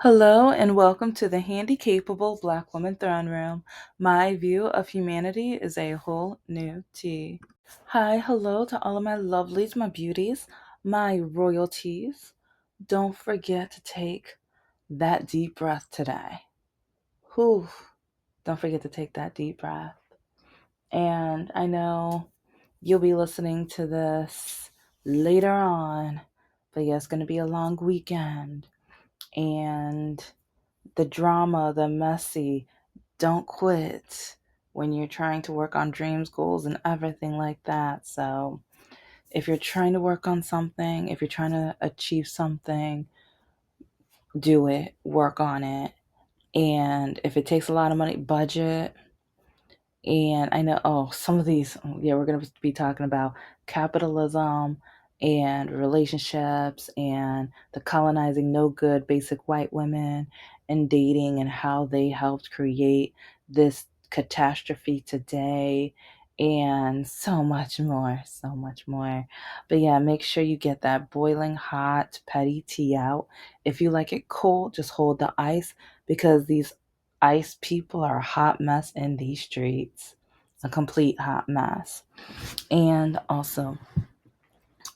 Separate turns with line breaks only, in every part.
Hello and welcome to the Handicapable Black Woman Throne Room. My view of humanity is a whole new tea. Hi, hello to all of my lovelies, my beauties, my royalties. Don't forget to take that deep breath today. Whew. Don't forget to take that deep breath. And I know you'll be listening to this later on, but yeah, it's going to be a long weekend. And the drama, the messy, don't quit when you're trying to work on dreams, goals, and everything like that. So, if you're trying to work on something, if you're trying to achieve something, do it, work on it. And if it takes a lot of money, budget. And I know, some of these, yeah, we're going to be talking about capitalism and relationships and the colonizing no good basic white women and dating and how they helped create this catastrophe today and so much more, so much more. But yeah, make sure you get that boiling hot petty tea out. If you like it cold, just hold the ice because these ICE people are a hot mess in these streets. A complete hot mess. And also,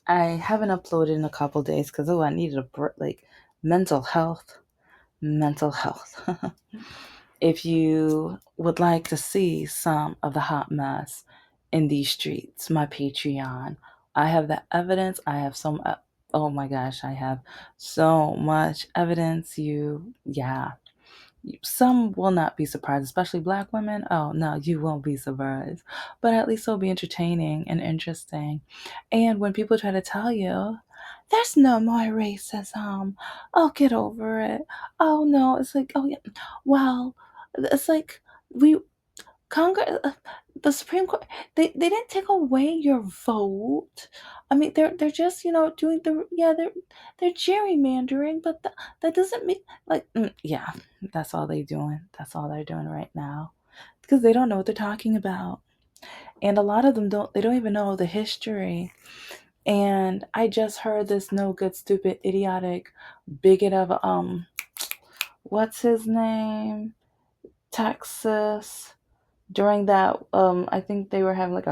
I haven't uploaded in a couple days because I needed a break. Like mental health, mental health. If you would like to see some of the hot mess in these streets, my Patreon, I have the evidence. I have some. Oh my gosh, I have so much evidence. Yeah, some will not be surprised, especially black women. Oh, no, you won't be surprised. But at least it'll be entertaining and interesting. And when people try to tell you, there's no more racism, oh, get over it. Oh, no, it's like, oh, yeah, well, it's like we Congress, the Supreme Court, they didn't take away your vote. I mean, they're just doing they're gerrymandering, but that doesn't mean like yeah, that's all they doing. That's all they're doing right now because they don't know what they're talking about, and a lot of them don't. They don't even know the history. And I just heard this no good, stupid, idiotic, bigot of what's his name, Texas during that I think they were having like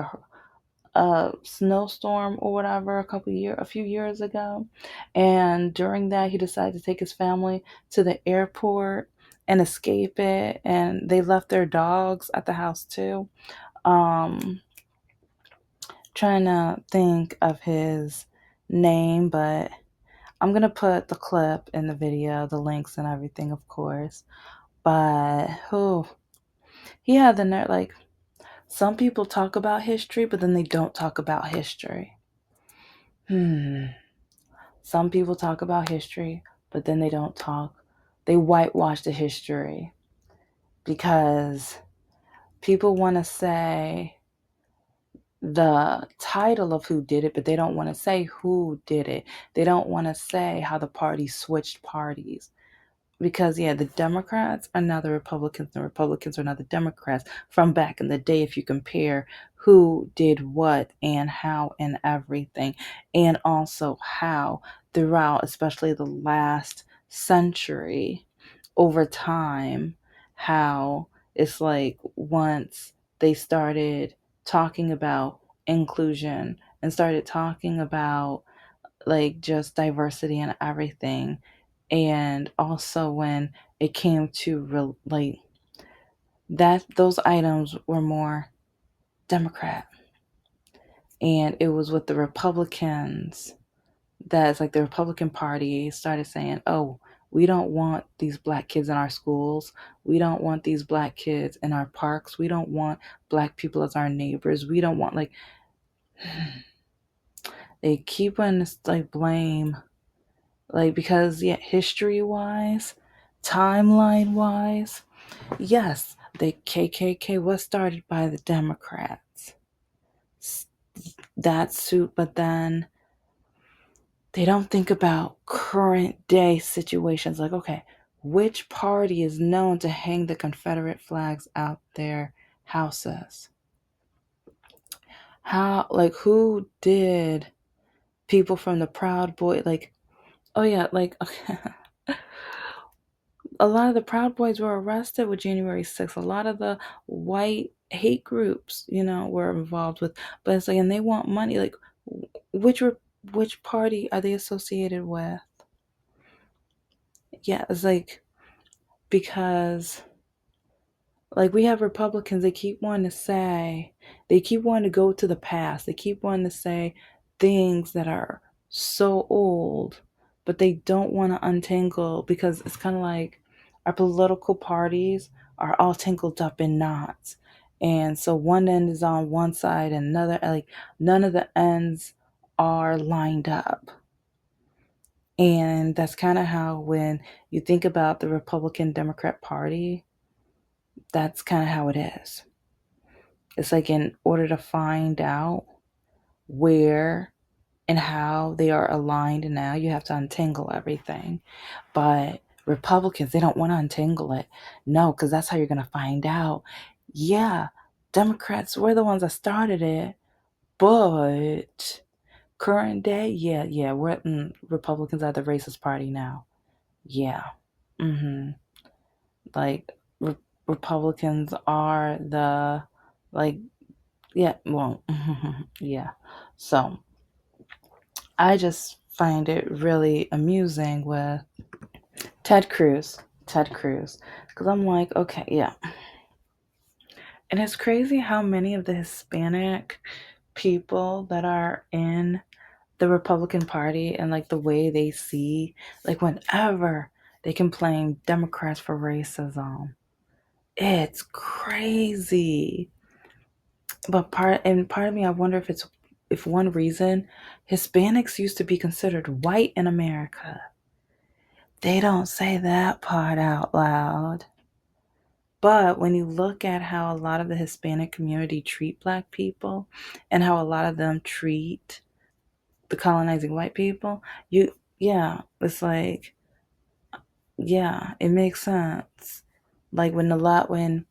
a snowstorm or whatever a few years ago, and during that he decided to take his family to the airport and escape it, and they left their dogs at the house too. um Trying to think of his name, but I'm gonna put the clip in the video, the links and everything, of course. But who he had the nerve, like, some people talk about history, but then they don't talk about history. Some people talk about history, but then they don't talk. They whitewash the history because people want to say the title of who did it, but they don't want to say who did it. They don't want to say how the party switched parties. Because yeah, the Democrats are now the Republicans, the Republicans are now the Democrats from back in the day. If you compare who did what and how and everything, and also how throughout, especially the last century, over time, how it's like once they started talking about inclusion and started talking about like just diversity and everything, and also when it came to like that, those items were more Democrat, and it was with the Republicans that's like the Republican Party started saying, oh, we don't want these black kids in our schools, we don't want these black kids in our parks, we don't want black people as our neighbors, we don't want like they keep on like blame, like, because yeah, history wise, timeline wise, yes, the KKK was started by the Democrats. That suit, but then they don't think about current day situations. Like, okay, which party is known to hang the Confederate flags out their houses? How, like, who did people from the Proud Boy, like, oh yeah, like, okay. a lot of the Proud Boys were arrested with January 6th. A lot of the white hate groups, were involved with. But it's like, and they want money. Like, which which party are they associated with? Yeah, it's like because like we have Republicans, they keep wanting to go to the past. They keep wanting to say things that are so old, but they don't want to untangle because it's kind of like our political parties are all tangled up in knots. And so one end is on one side and another, like none of the ends are lined up. And that's kind of how when you think about the Republican Democrat Party, that's kind of how it is. It's like in order to find out where and how they are aligned now, you have to untangle everything. But Republicans, they don't want to untangle it. No, because that's how you're going to find out. Yeah, Democrats were the ones that started it, but current day, yeah, Republicans are the racist party now. Yeah. Mm-hmm. Like, Republicans are the, like, yeah, well, yeah. So I just find it really amusing with Ted Cruz. Ted Cruz. Because I'm like, okay, yeah. And it's crazy how many of the Hispanic people that are in the Republican Party and like the way they see, like whenever they can blame Democrats for racism. It's crazy. But part of me, I wonder if one reason Hispanics used to be considered white in America. They don't say that part out loud. But when you look at how a lot of the Hispanic community treat black people and how a lot of them treat the colonizing white people, it's like, yeah, it makes sense. Like when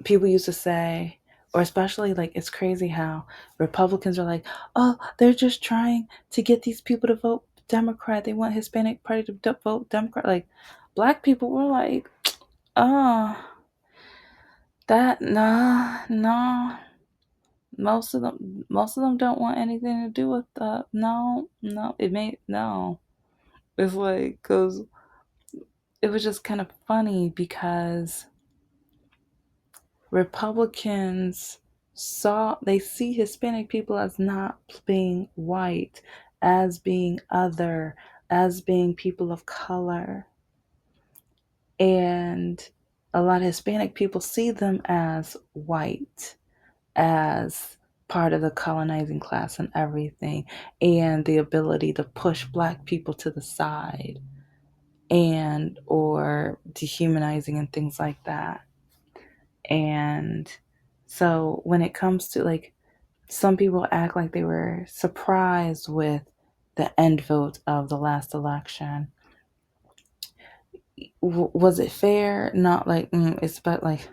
people used to say, or especially like it's crazy how Republicans are like, oh, they're just trying to get these people to vote Democrat. They want Hispanic Party to vote Democrat. Like black people were like, oh, that nah, no. Most of them don't want anything to do with that. No, no, it may no. It's like because it was just kind of funny because Republicans they see Hispanic people as not being white, as being other, as being people of color. And a lot of Hispanic people see them as white, as part of the colonizing class and everything, and the ability to push black people to the side and or dehumanizing and things like that. And so when it comes to like some people act like they were surprised with the end vote of the last election. Was it fair? Not like it's but like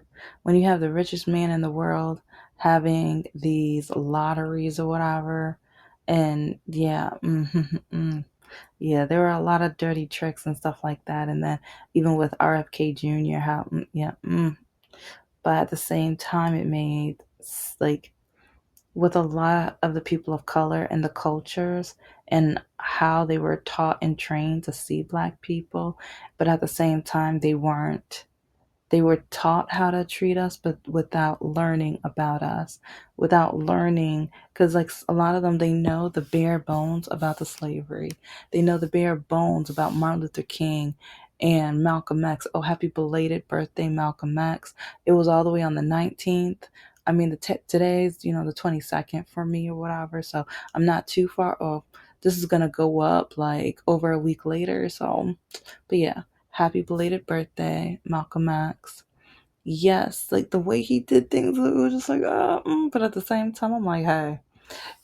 when you have the richest man in the world having these lotteries or whatever, and yeah, yeah, there were a lot of dirty tricks and stuff like that, and then even with RFK Jr., how but at the same time, it made like with a lot of the people of color and the cultures and how they were taught and trained to see black people, but at the same time they were taught how to treat us, but without learning about us, without learning, because like a lot of them, they know the bare bones about the slavery. They know the bare bones about Martin Luther King and Malcolm X. Oh, happy belated birthday, Malcolm X. It was all the way on the 19th. I mean, today's, the 22nd for me or whatever. So I'm not too far off. This is going to go up like over a week later. So, but yeah. Happy belated birthday, Malcolm X. Yes, like the way he did things, it was just like, but at the same time, I'm like, hey,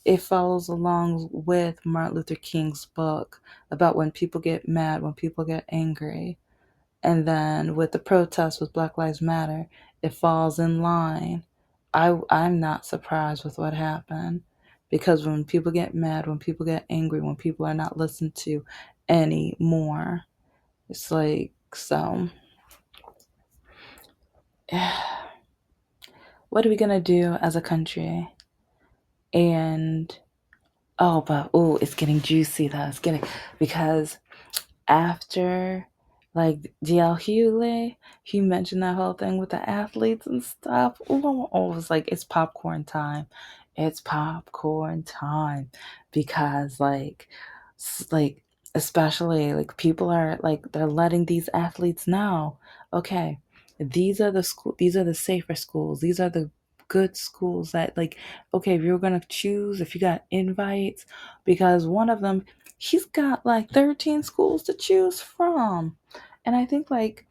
it follows along with Martin Luther King's book about when people get mad, when people get angry. And then with the protests with Black Lives Matter, it falls in line. I'm not surprised with what happened because when people get mad, when people get angry, when people are not listened to anymore, it's like, so. what are we gonna do as a country? And it's getting juicy though. It's getting because after like DL Hughley, he mentioned that whole thing with the athletes and stuff. It was like it's popcorn time. It's popcorn time because like especially like people are like they're letting these athletes know, okay, these are the safer schools. These are the good schools that like okay, if you're gonna choose if you got invites because one of them he's got like 13 schools to choose from. And I think like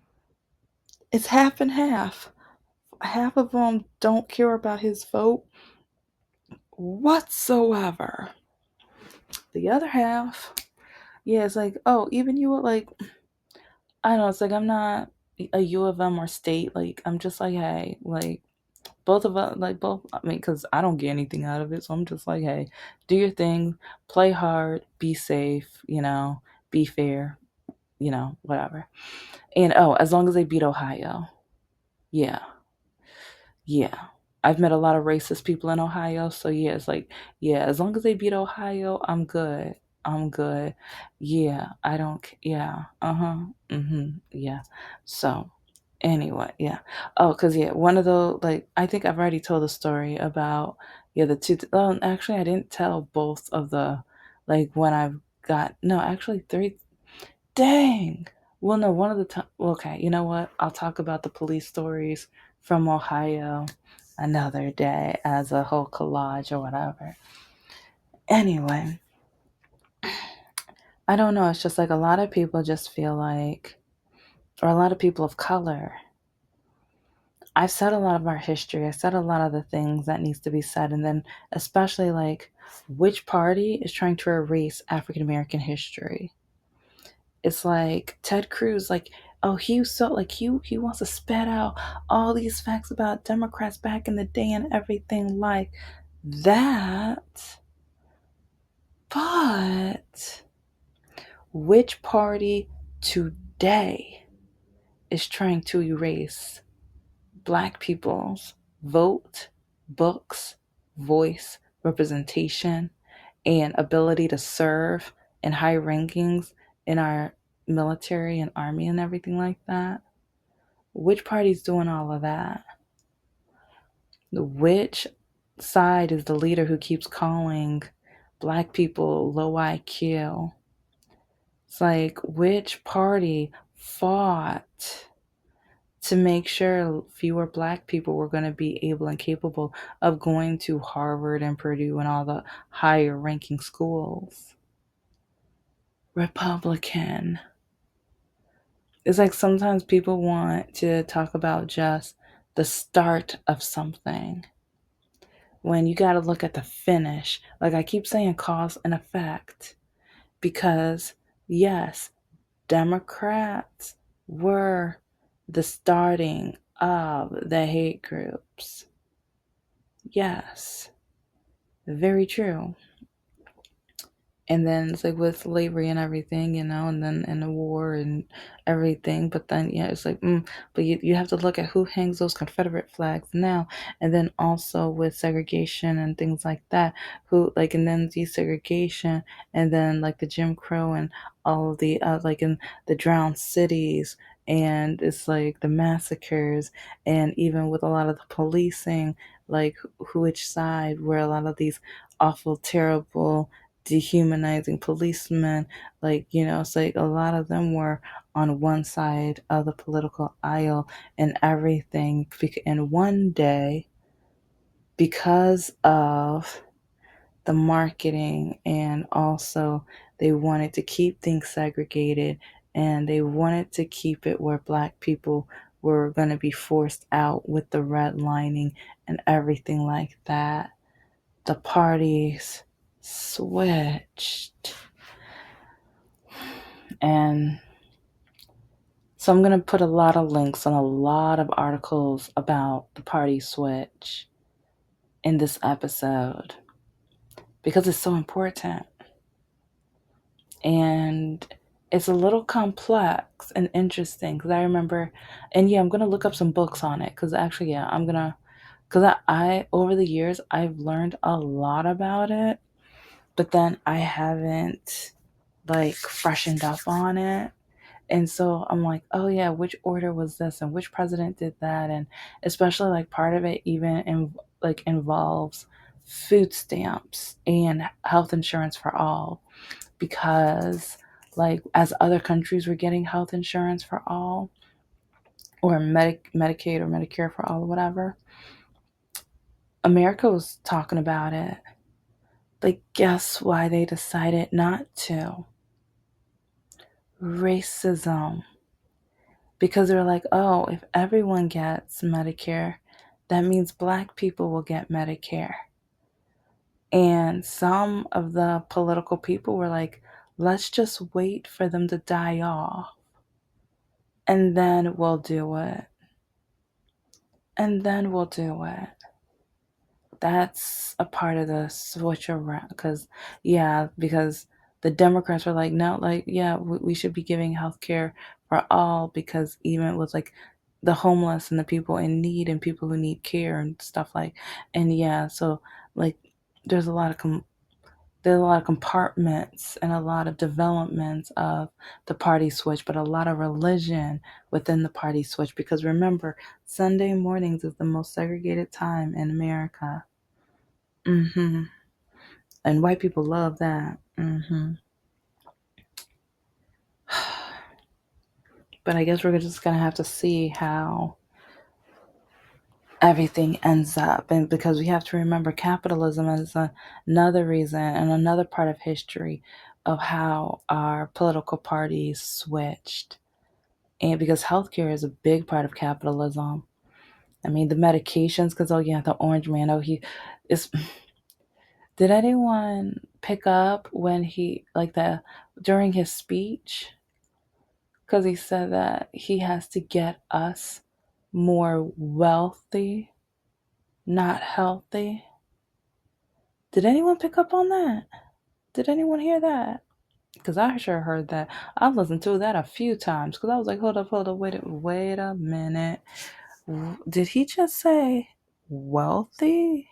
it's half and half. Half of them don't care about his vote whatsoever. The other half, yeah, it's like, oh, even you like, I don't know, it's like I'm not a U of M or state. Like, I'm just like, hey, like, both of us, like, both, I mean, because I don't get anything out of it. So I'm just like, hey, do your thing, play hard, be safe, be fair, whatever. And as long as they beat Ohio. Yeah. Yeah. I've met a lot of racist people in Ohio, so yeah, it's like, yeah, as long as they beat Ohio, I'm good. I'm good. Yeah, I don't yeah. Uh-huh. Yeah. So, anyway, yeah. Oh, cuz yeah, one of the like I think I've already told the story about yeah, the two actually I didn't tell both of the like when I've got no, actually three. Dang. Well, no, one of the time. Okay, you know what? I'll talk about the police stories from Ohio another day as a whole collage or whatever. Anyway, I don't know. It's just like a lot of people just feel like, or a lot of people of color. I've said a lot of our history. I said a lot of the things that needs to be said, and then especially like which party is trying to erase African American history. It's like Ted Cruz, like, oh, he so like he wants to spat out all these facts about Democrats back in the day and everything like that. But which party today is trying to erase black people's vote, books, voice, representation, and ability to serve in high rankings in our military and army and everything like that? Which party's doing all of that? Which side is the leader who keeps calling black people low IQ? It's like, which party fought to make sure fewer black people were going to be able and capable of going to Harvard and Purdue and all the higher ranking schools? Republican. It's like sometimes people want to talk about just the start of something when you got to look at the finish. Like I keep saying, cause and effect. Because, yes, Democrats were the starting of the hate groups. Yes, very true. And then it's like with slavery and everything, and then in the war and everything. But then, yeah, it's like, but you have to look at who hangs those Confederate flags now. And then also with segregation and things like that, who, like, and then desegregation, and then like the Jim Crow and all of the, like in the drowned cities. And it's like the massacres, and even with a lot of the policing, like which side, where a lot of these awful, terrible dehumanizing policemen, like it's like a lot of them were on one side of the political aisle and everything, and one day, because of the marketing, and also they wanted to keep things segregated, and they wanted to keep it where black people were going to be forced out with the redlining and everything like that, the parties switched. And so I'm going to put a lot of links on a lot of articles about the party switch in this episode because it's so important. And it's a little complex and interesting because I remember, and yeah, I'm gonna look up some books on it because actually, yeah, I'm gonna, because I over the years I've learned a lot about it, but then I haven't like freshened up on it. And so I'm like, oh yeah, which order was this and which president did that? And especially like part of it even like involves food stamps and health insurance for all because like as other countries were getting health insurance for all or Medicaid or Medicare for all or whatever, America was talking about it. But guess why they decided not to? Racism. Because they're like, oh, if everyone gets Medicare, that means black people will get Medicare. And some of the political people were like, let's just wait for them to die off and then we'll do it. And then we'll do it. That's a part of the switch around because the Democrats were like, no, like, yeah, we should be giving health care for all because even with like the homeless and the people in need and people who need care and stuff like, and yeah, so like there's a lot of there's a lot of compartments and a lot of developments of the party switch, but a lot of religion within the party switch because remember, Sunday mornings is the most segregated time in America. Mm-hmm. And white people love that. Mm-hmm. But I guess we're just gonna have to see how everything ends up, and because we have to remember capitalism is another reason and another part of history of how our political parties switched, and because healthcare is a big part of capitalism. I mean the medications, because oh yeah, the orange man. Oh he is. Did anyone pick up when he like the during his speech? Because he said that he has to get us more wealthy, not healthy. Did anyone pick up on that? Did anyone hear that? Because I sure heard that. I've listened to that a few times because I was like, hold up, wait a minute. Did he just say wealthy?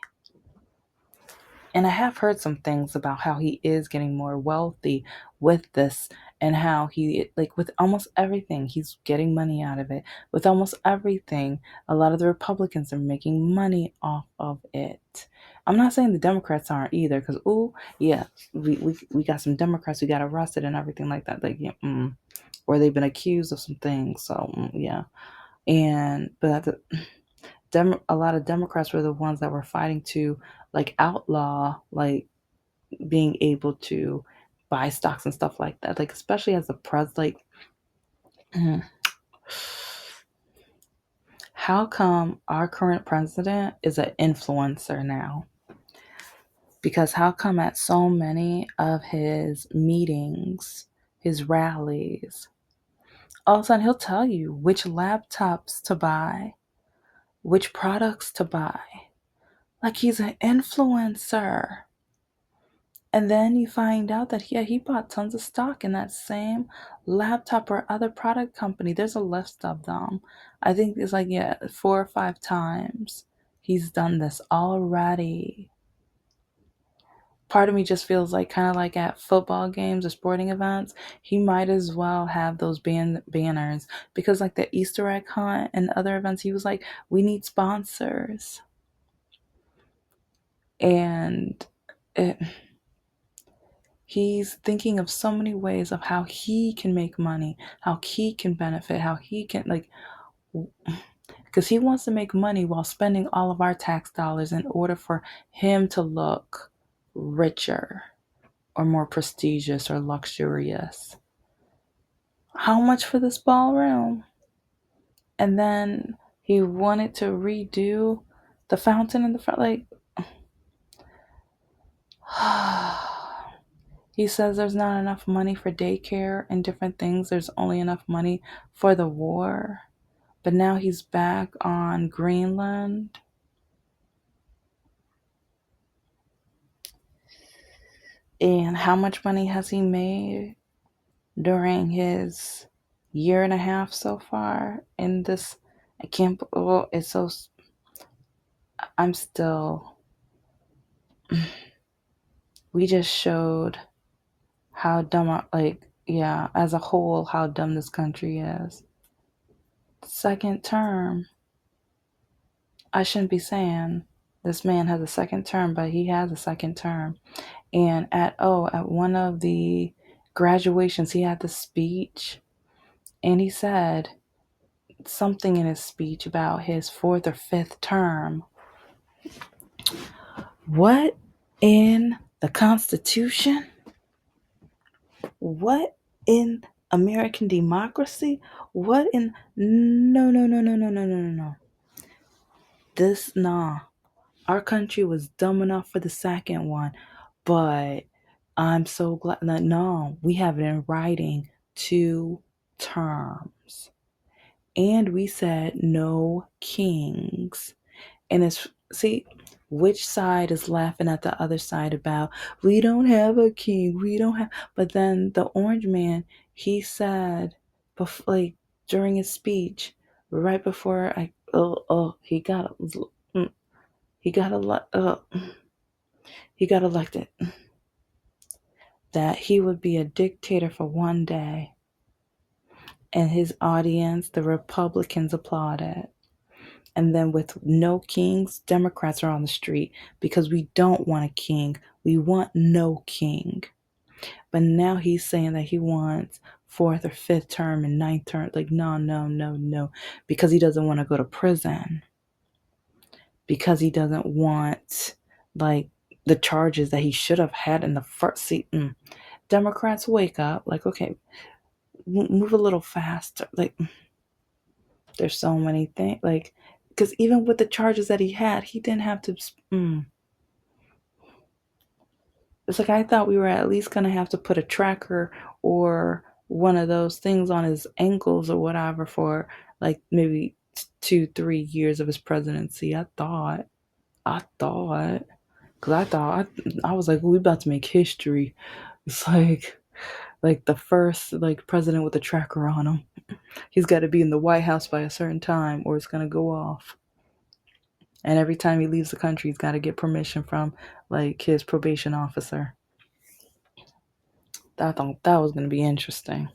And I have heard some things about how he is getting more wealthy with this and how he, like, with almost everything, he's getting money out of it. With almost everything, a lot of the Republicans are making money off of it. I'm not saying the Democrats aren't either, because, ooh, yeah, we got some Democrats who got arrested and everything like that. Like, yeah, or they've been accused of some things. So, yeah. But a lot of Democrats were the ones that were fighting to like outlaw like being able to buy stocks and stuff like that. Like especially as a like how come our current president is an influencer now? Because how come at so many of his meetings, his rallies, all of a sudden he'll tell you which laptops to buy, which products to buy. Like he's an influencer. And then you find out that, yeah, he bought tons of stock in that same laptop or other product company. There's a list of them. I think it's like, yeah, 4 or 5 times he's done this already. Part of me just feels like kind of like at football games or sporting events, he might as well have those banners because like the Easter egg hunt and other events, he was like, we need sponsors. And it, he's thinking of so many ways of how he can make money, how he can benefit, how he can, like, because he wants to make money while spending all of our tax dollars in order for him to look richer or more prestigious or luxurious. How much for this ballroom? And then he wanted to redo the fountain in the front. Like, he says there's not enough money for daycare and different things. There's only enough money for the war. But now he's back on Greenland. And how much money has he made? during his year and a half so far in this. I can't, well, it's so, I'm still, we just showed how dumb, like, yeah, as a whole, how dumb this country is. Second term, I shouldn't be saying this man has a second term, but he has a second term. And at one of the graduations, he had the speech, and he said something in his speech about his fourth or fifth term. What in the Constitution? What in American democracy? What in no no no no no no no no no. This nah. Our country was dumb enough for the second one, but I'm so glad that no, we have it in writing 2 terms. And we said no kings. And it's, see, which side is laughing at the other side about, we don't have a king, we don't have, but then the orange man, he said, before, like, during his speech, right before he got he got elected, that he would be a dictator for one day. And his audience, the Republicans, applauded. And then with no kings, Democrats are on the street because we don't want a king. We want no king. But now he's saying that he wants fourth or fifth term and ninth term. Like, no, no, no, no. Because he doesn't want to go to prison. Because he doesn't want, like, the charges that he should have had in the first seat. Democrats, wake up. Like, okay, move a little faster. Like, there's so many things. Like, because even with the charges that he had, he didn't have to. It's like, I thought we were at least going to have to put a tracker or one of those things on his ankles or whatever for like maybe 2-3 years of his presidency. Because I was like, we about to make history. It's like the first like president with a tracker on him. He's got to be in the White House by a certain time or it's going to go off. And every time he leaves the country, he's got to get permission from like his probation officer. I thought that was going to be interesting.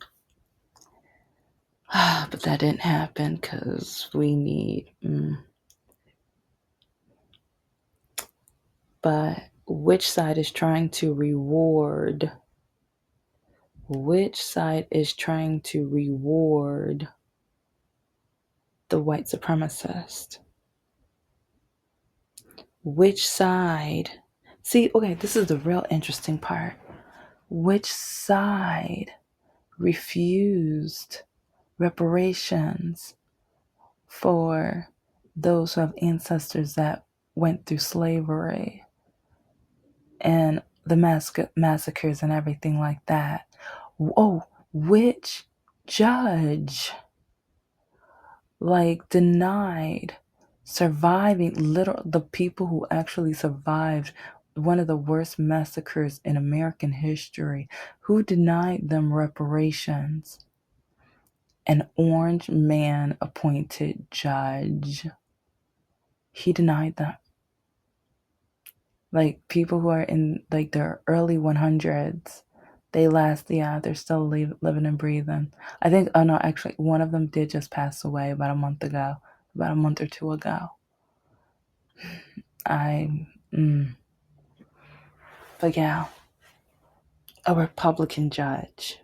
But that didn't happen because we need. But which side is trying to reward? Which side is trying to reward the white supremacist? Which side? See, okay, this is the real interesting part. Which side refused reparations for those who have ancestors that went through slavery and the massacres and everything like that? Oh, which judge like denied surviving the people who actually survived one of the worst massacres in American history? Who denied them reparations? An orange man appointed judge. He denied them. Like people who are in like their early 100s, they're still living and breathing. I think, oh no, actually one of them did just pass away about a month or two ago. But yeah, a Republican judge.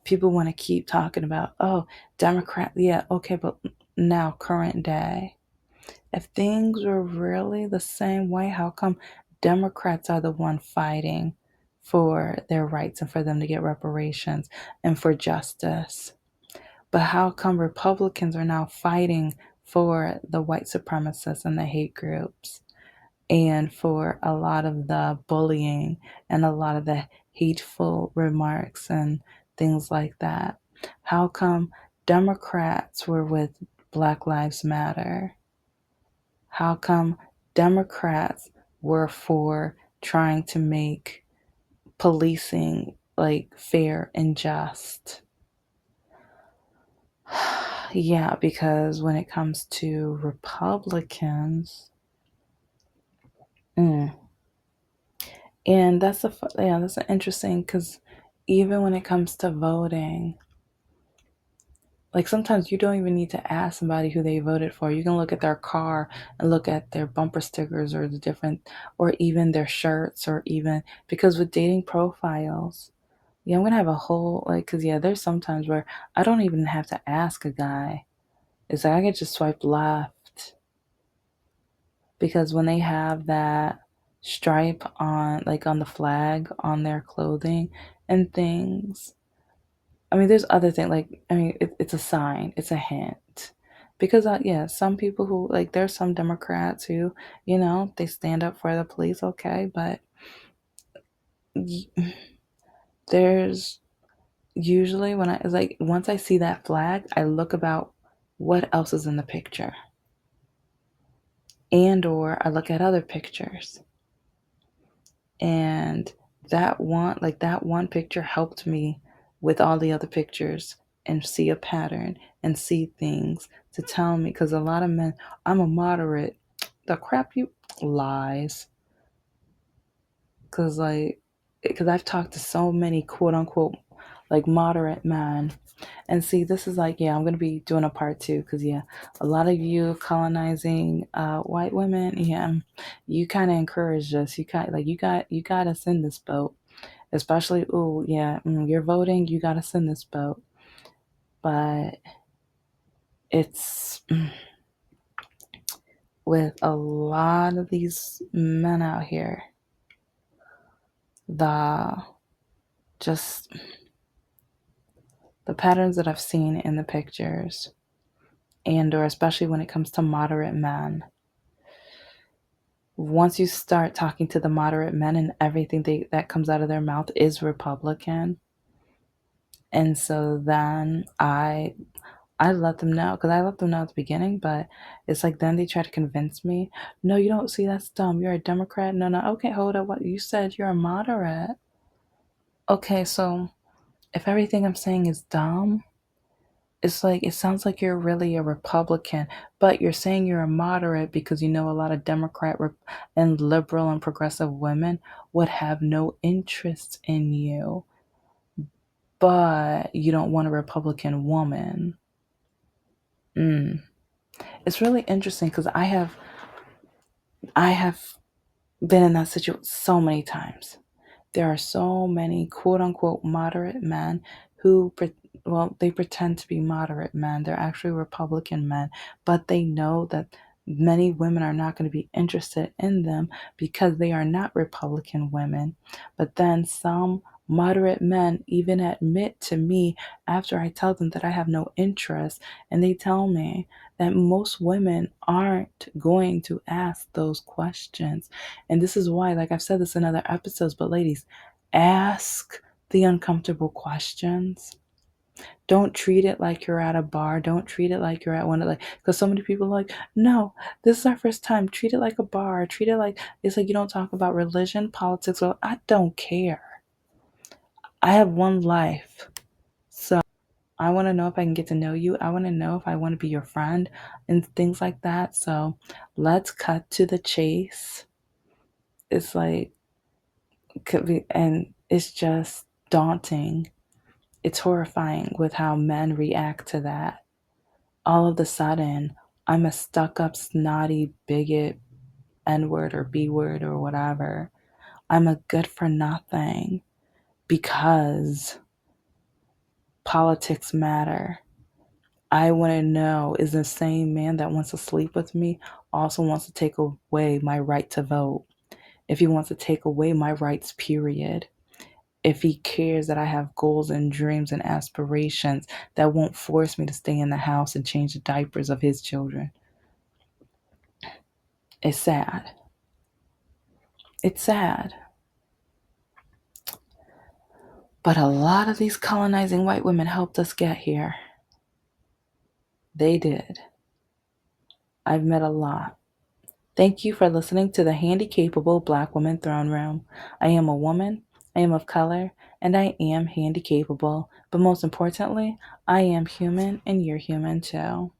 People want to keep talking about, oh, Democrat, yeah, okay, but now current day. If things were really the same way, how come Democrats are the one fighting for their rights and for them to get reparations and for justice? But how come Republicans are now fighting for the white supremacists and the hate groups and for a lot of the bullying and a lot of the hateful remarks and things like that? How come Democrats were with Black Lives Matter? How come Democrats were for trying to make policing like fair and just. Yeah, because when it comes to Republicans, mm, and that's an interesting because even when it comes to voting, like sometimes you don't even need to ask somebody who they voted for. You can look at their car and look at their bumper stickers or the different, or even their shirts, or even because with dating profiles, yeah, I'm gonna have a whole like, cause yeah, there's sometimes where I don't even have to ask a guy. It's like I could just swipe left because when they have that stripe on, like on the flag on their clothing and things, I mean, there's other things like it's a sign, it's a hint. Because yeah, some people who like there's some Democrats who they stand up for the police, okay, but there's usually when I like once I see that flag, I look about what else is in the picture, and or I look at other pictures, and that one picture helped me with all the other pictures and see a pattern and see things to tell me because a lot of men, I'm a moderate, the crap you lies, because I've talked to so many quote unquote like moderate men. And see, this is like, yeah, I'm gonna be doing a part two because yeah, a lot of you colonizing white women, yeah, you kind of encourage us. You kind like you got us in this boat, especially oh yeah, you're voting, you got us in this boat. But it's with a lot of these men out here, the just the patterns that I've seen in the pictures, and or especially when it comes to moderate men, once you start talking to the moderate men and everything that comes out of their mouth is Republican, and so then I let them know because I let them know at the beginning, but it's like then they try to convince me, no, you don't see that's dumb. You're a Democrat. No, no, okay, hold up. What you said? You're a moderate. Okay, so if everything I'm saying is dumb, it's like it sounds like you're really a Republican, but you're saying you're a moderate because you know a lot of and liberal and progressive women would have no interest in you, but you don't want a Republican woman. Mm. It's really interesting because I have been in that situation so many times. There are so many quote unquote moderate men who, well, they pretend to be moderate men. They're actually Republican men, but they know that many women are not going to be interested in them because they are not Republican women. But then some moderate men even admit to me after I tell them that I have no interest, and they tell me that most women aren't going to ask those questions. And this is why, like I've said this in other episodes, but ladies, ask the uncomfortable questions. Don't treat it like you're at a bar. Don't treat it like you're at one of like, because so many people are like, no, this is our first time. Treat it like a bar. Treat it like it's like you don't talk about religion, politics. Or I don't care. I have one life. So I want to know if I can get to know you. I want to know if I want to be your friend and things like that. So let's cut to the chase. It's like, could be, and it's just daunting. It's horrifying with how men react to that. All of a sudden, I'm a stuck up, snotty, bigot, N word or B word or whatever. I'm a good for nothing because politics matter. I want to know, is the same man that wants to sleep with me also wants to take away my right to vote? If he wants to take away my rights, period. If he cares that I have goals and dreams and aspirations that won't force me to stay in the house and change the diapers of his children. It's sad. It's sad. But a lot of these colonizing white women helped us get here. They did. I've met a lot. Thank you for listening to the Handicapable Black Woman Throne Room. I am a woman. I am of color, and I am handy capable. But most importantly, I am human, and you're human too.